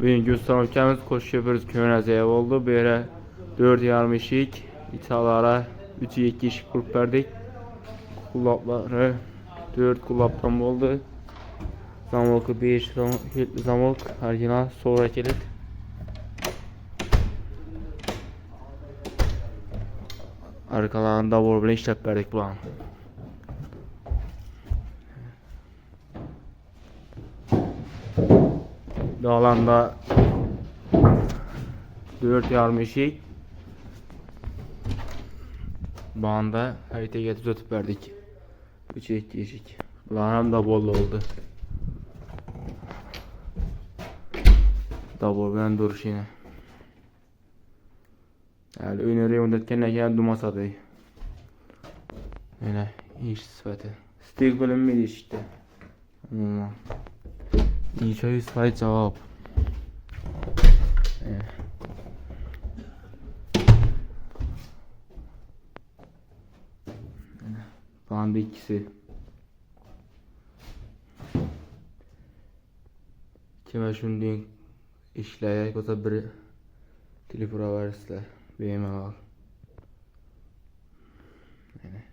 Bugün göstermemiz koşuyor bir köyünəzəyə oldu. Böyle 4,5 eşik, italara 3-2 eşik kurup verdik. Kulapları 4 kulaptan oldu. Zamokı 5 zamok, orijinal sonra kilit. Arkalarında bor bilen işlep verdik bulan. Dağlanda 4,5 eşik. Bağında harita getirip ötüp verdik. 3-2 eşik. Bulan hem da bol oldu. Dabur bilen duruş yine. Yani öneri yönetkenle gelen dumasadı. Öyle iş sıfatı. Stek bölünmedi işte. Ama İçeri sıfatı cevap. Banda ikisi. Kime şunun işleyerek olsa bir telefona verirler. Benim al. Yani.